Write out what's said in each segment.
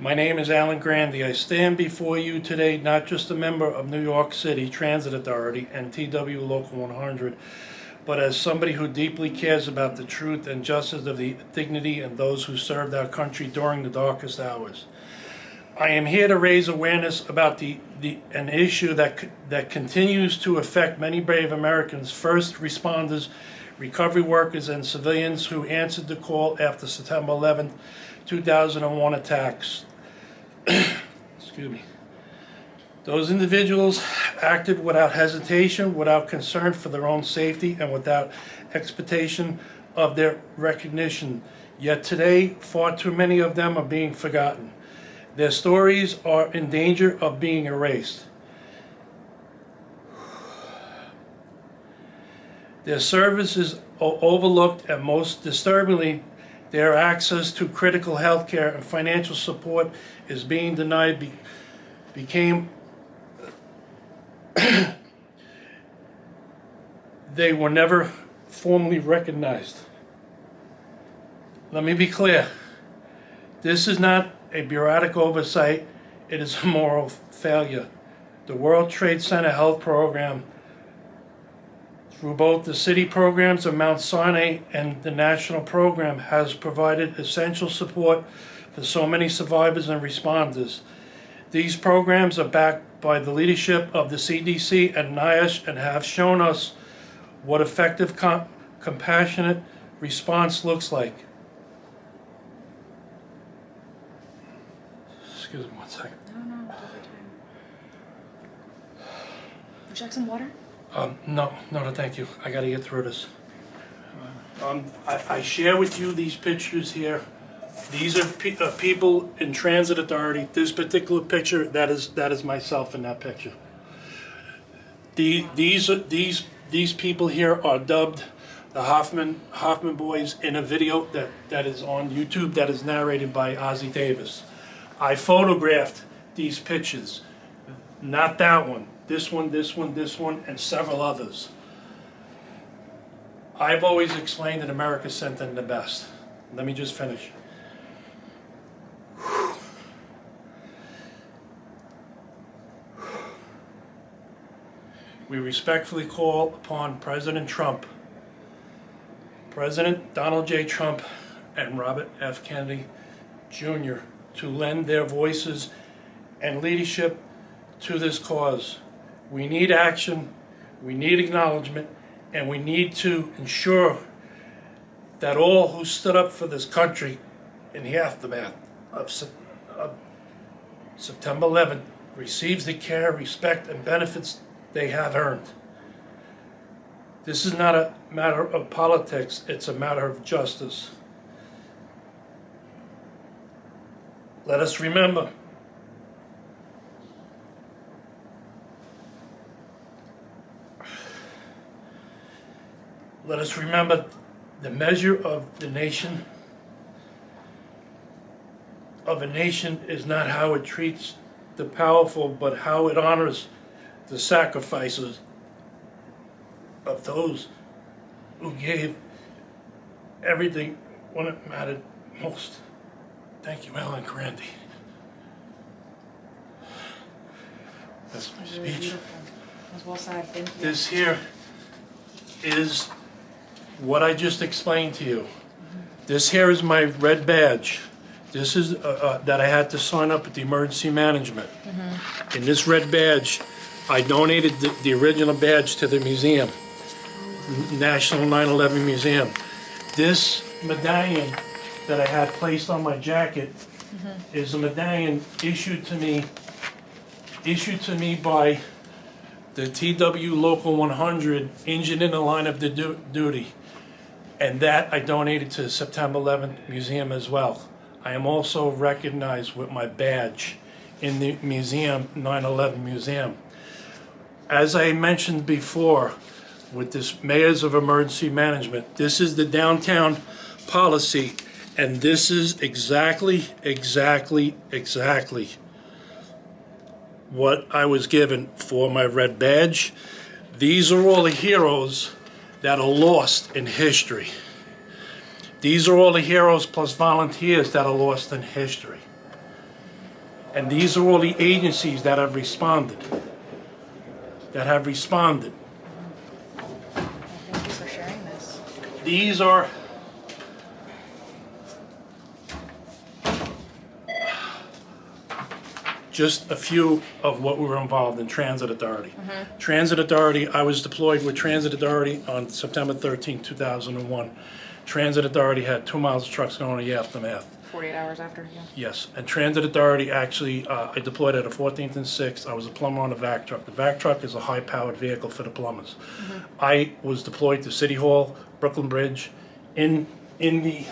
My name is Alan Grande. I stand before you today not just a member of New York City Transit Authority and TWU Local 100, but as somebody who deeply cares about the truth and justice of the dignity and those who served our country during the darkest hours. I am here to raise awareness about an issue that continues to affect many brave Americans, first responders, recovery workers, and civilians who answered the call after September 11, 2001 attacks. Excuse me. Those individuals acted without hesitation, without concern for their own safety, and without expectation of their recognition. Yet today, far too many of them are being forgotten. Their stories are in danger of being erased. Their service is overlooked, and most disturbingly, their access to critical health care and financial support is being denied. They were never formally recognized. Let me be clear. This is not a bureaucratic oversight. It is a moral failure. The World Trade Center Health Program, through both the city programs of Mount Sinai and the national program, has provided essential support for so many survivors and responders. These programs are backed by the leadership of the CDC and NIOSH and have shown us what effective, compassionate response looks like. Excuse me one second. No, take your time. Would you like some water? No, thank you. I gotta get through this. I share with you these pictures here. These are people in Transit Authority. This particular picture, that is myself in that picture. These people here are dubbed the Hoffman Boys in a video that is on YouTube that is narrated by Ozzie Davis. I photographed these pictures, not that one. This one, and several others. I've always explained that America sent them the best. Let me just finish. We respectfully call upon President Trump, President Donald J. Trump, and Robert F. Kennedy Jr. to lend their voices and leadership to this cause. We need action, we need acknowledgement, and we need to ensure that all who stood up for this country in the aftermath of September 11th receives the care, respect, and benefits they have earned. This is not a matter of politics, it's a matter of justice. Let us remember the measure of a nation is not how it treats the powerful, but how it honors the sacrifices of those who gave everything when it mattered most. Thank you, Alan Grande. That's my speech. Beautiful. That was well said. Thank you. This here is what I just explained to you. This here is my red badge. This is that I had to sign up at the emergency management. In this red badge, I donated the original badge to the museum, National 9/11 Museum. This medallion that I had placed on my jacket is a medallion issued to me by the TWU Local 100, injured in the line of duty. And that I donated to the September 11th Museum as well. I am also recognized with my badge in the museum, 9/11 Museum. As I mentioned before, with this Mayors of Emergency Management, this is the downtown policy, and this is exactly what I was given for my red badge. These are all the heroes that are lost in history. These are all the heroes plus volunteers that are lost in history. And these are all the agencies that have responded. That have responded. Well, thank you for sharing this. These are just a few of what we were involved in Transit Authority. Transit Authority, I was deployed with Transit Authority on September 13, 2001. Transit Authority had 2 miles of trucks going in the aftermath. 48 hours after, yeah. Yes, and Transit Authority actually, I deployed at a 14th and 6th. I was a plumber on a vac truck. The vac truck is a high-powered vehicle for the plumbers. I was deployed to City Hall, Brooklyn Bridge, in the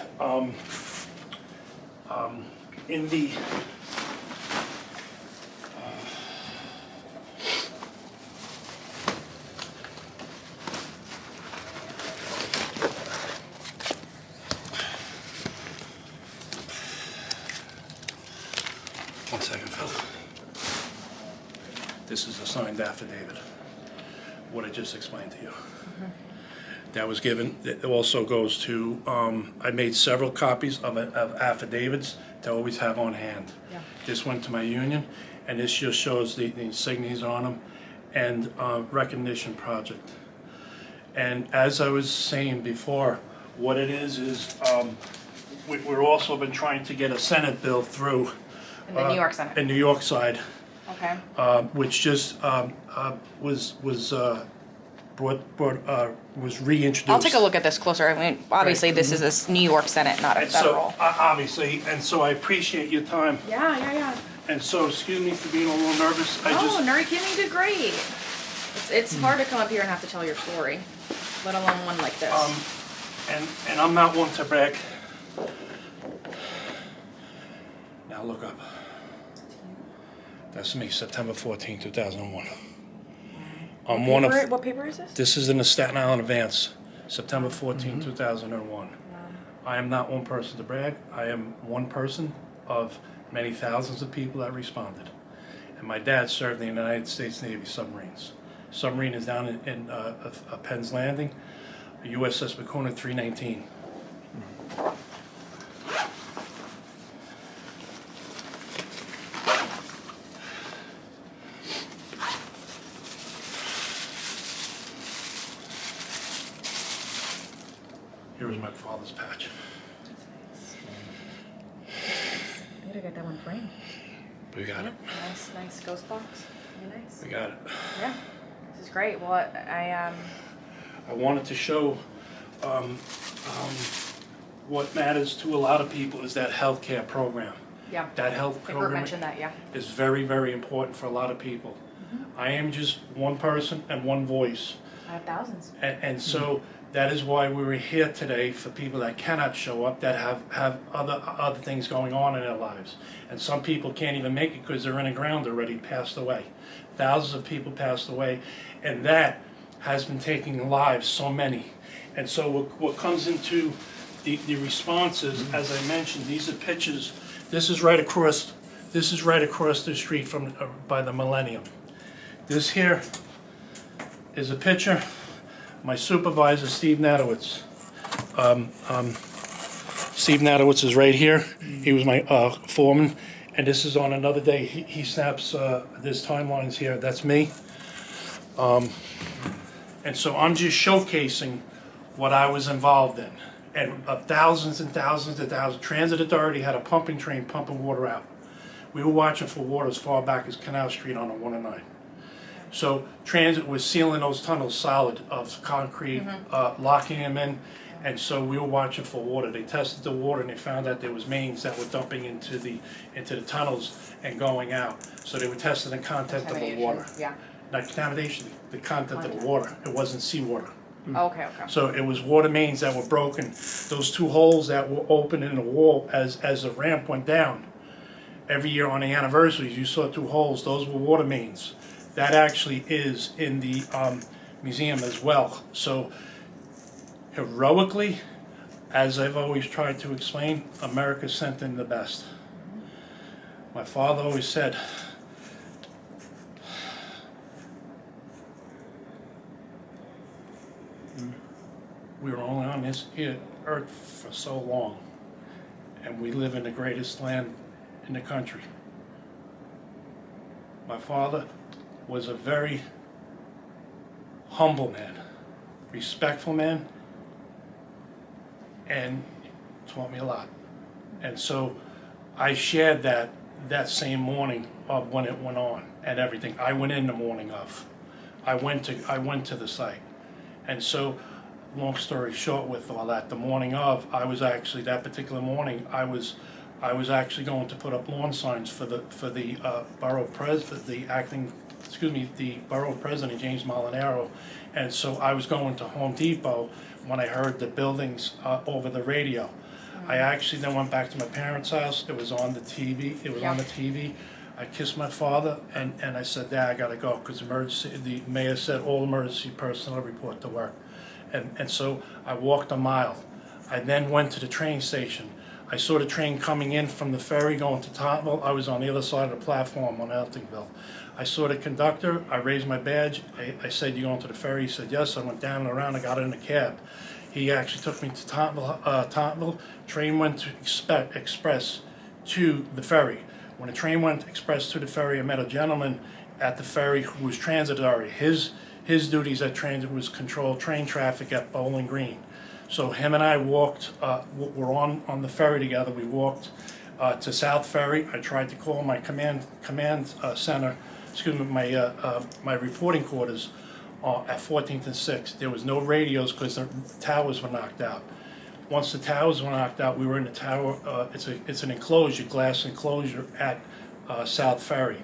1 second, Phil. This is a signed affidavit, what I just explained to you. That was given, it also goes to, I made several copies of affidavits to always have on hand. Yeah. This went to my union, and this just shows the insignias on them, and recognition project. And as I was saying before, what it is, we're also been trying to get a Senate bill through. In the New York Senate. In New York side, Okay. which just was reintroduced. I'll take a look at this closer. I mean, obviously, this is a New York Senate, not a And so, federal. obviously, and so I appreciate your time. Yeah. And so, excuse me for being a little nervous. Oh, Nuri Kimmy did great. It's hard to come up here and have to tell your story, let alone one like this. And I'm not one to brag. Now look up. That's me, September 14, 2001. I'm one of. What paper is this? This is in the Staten Island Advance, September 14, 2001. I am not one person to brag. I am one person of many thousands of people that responded. And my dad served in the United States Navy submarines. Submarine is down in Penn's Landing, USS Macuna 319. Here was my father's patch. You gotta get that one framed. We got it. Nice ghost box. Very nice. We got it. Yeah, this is great. Well, I wanted to show what matters to a lot of people is that healthcare program. Yeah. That health I think program we mentioned that, yeah. is very, very important for a lot of people. I am just one person and one voice. I have thousands. And so that is why we were here today, for people that cannot show up, that have other things going on in their lives. And some people can't even make it because they're in the ground already, passed away. Thousands of people passed away, and that has been taking lives, so many. And so what comes into the responses, as I mentioned, these are pictures. This is right across the street from by the Millennium. This here is a picture. My supervisor, Steve Natowitz. Steve Natowitz is right here. He was my foreman. And this is on another day. He snaps this timelines here. That's me. And so I'm just showcasing what I was involved in. And thousands and thousands and thousands. Transit Authority had a pumping train pumping water out. We were watching for water as far back as Canal Street on a 109. So Transit was sealing those tunnels solid of concrete, locking them in, and so we were watching for water. They tested the water and they found out there was mains that were dumping into the tunnels and going out. So they were testing the content of the water. Yeah. Not contamination, the content of the water. It wasn't seawater. Okay. So it was water mains that were broken. Those two holes that were open in the wall as the ramp went down. Every year on the anniversaries, you saw two holes. Those were water mains. That actually is in the museum as well. So heroically, as I've always tried to explain, America sent in the best. My father always said, we were only on this earth for so long, and we live in the greatest land in the country. My father was a very humble man, respectful man, and taught me a lot. And so I shared that same morning of when it went on and everything. I went in the morning of. I went to the site. And so, long story short with all that, the morning of, I was actually, that particular morning, I was actually going to put up lawn signs for the borough president, the borough president, James Molinaro. And so I was going to Home Depot when I heard the buildings over the radio. I actually then went back to my parents' house. It was on the TV. It was on the TV. I kissed my father and I said, Dad, I gotta go, because the mayor said all emergency personnel report to work. And so I walked a mile. I then went to the train station. I saw the train coming in from the ferry going to Tottenville. I was on the other side of the platform on Eltingville. I saw the conductor. I raised my badge. I said, you going to the ferry? He said, yes. I went down and around. I got in a cab. He actually took me to Tottenville. Train went to express to the ferry. When the train went express to the ferry, I met a gentleman at the ferry who was transit authority. His duties at transit was control train traffic at Bowling Green. So him and I walked, we're on the ferry together. We walked to South Ferry. I tried to call my command center, my reporting quarters at 14th and 6th. There was no radios because the towers were knocked out. Once the towers were knocked out, we were in the tower. It's an enclosure, glass enclosure at South Ferry.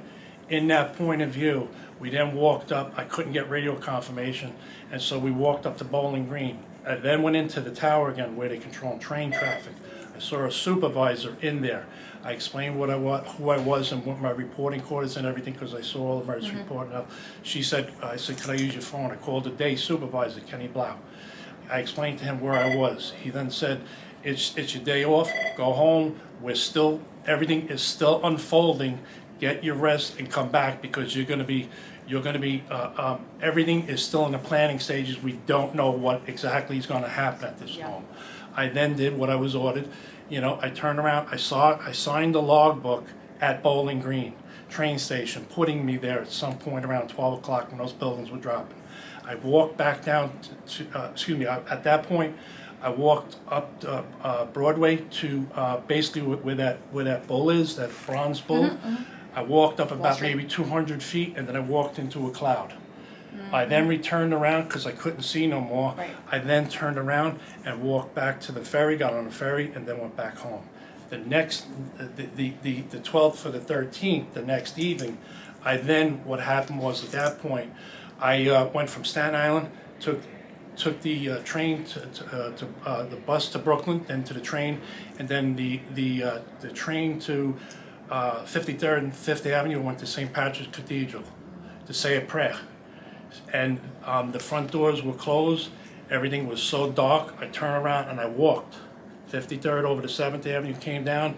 In that point of view, we then walked up. I couldn't get radio confirmation, and so we walked up to Bowling Green. I then went into the tower again where they control train traffic. I saw a supervisor in there. I explained who I was and what my reporting quarters and everything, because I saw all the emergency reporting up. I said, can I use your phone? I called the day supervisor, Kenny Blau. I explained to him where I was. He then said, it's your day off, go home. Everything is still unfolding. Get your rest and come back, because you're gonna be, everything is still in the planning stages. We don't know what exactly is gonna happen at this moment. I then did what I was ordered. I turned around, I signed the logbook at Bowling Green train station, putting me there at some point around 12 o'clock when those buildings were dropping. I walked back down at that point, I walked up Broadway to basically where that bull is, that bronze bull. I walked up about maybe 200 feet, and then I walked into a cloud. I then returned around because I couldn't see no more. Right. I then turned around and walked back to the ferry, got on the ferry, and then went back home. The 12th for the 13th, the next evening, what happened was at that point, I went from Staten Island, took the train to the bus to Brooklyn, then to the train, and then the train to 53rd and 5th Avenue. Went to St. Patrick's Cathedral to say a prayer. And the front doors were closed. Everything was so dark. I turned around and I walked 53rd over to 7th Avenue, came down,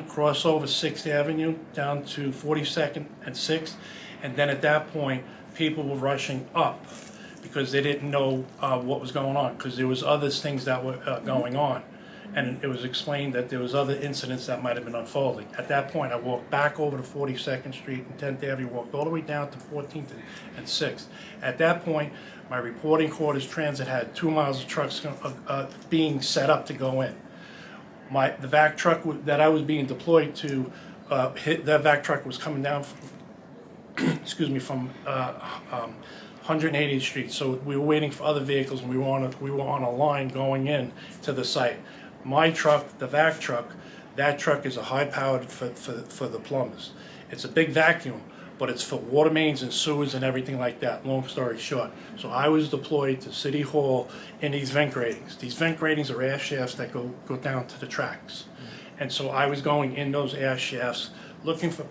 cross over 6th Avenue, down to 42nd and 6th. And then at that point, people were rushing up because they didn't know what was going on, because there was other things that were going on. And it was explained that there was other incidents that might have been unfolding. At that point, I walked back over to 42nd Street and 10th Avenue, walked all the way down to 14th and 6th. At that point, my reporting quarters transit had 2 miles of trucks being set up to go in. The vac truck that I was being deployed to, that vac truck was coming down from 180th Street. So we were waiting for other vehicles, and we were on a line going in to the site. My truck, the vac truck, that truck is a high-powered for the plumbers. It's a big vacuum, but it's for water mains and sewers and everything like that, long story short. So I was deployed to City Hall in these vent gratings. These vent gratings are ash shafts that go down to the tracks. And so I was going in those ash shafts looking for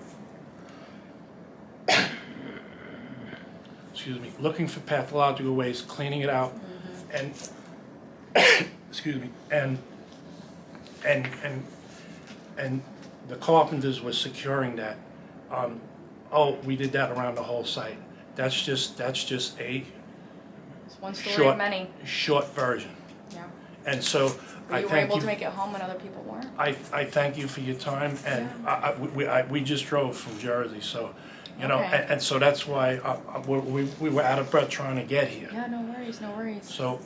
pathological waste, cleaning it out, and and the carpenters were securing that. We did that around the whole site. That's just a It's one story of many. short version. Yeah. And so But I you were thank able you. to make it home when other people weren't. I thank you for your time, and we just drove from Jersey, so, you know, Okay. and so that's why we were out of breath trying to get here. Yeah, no worries, no worries. So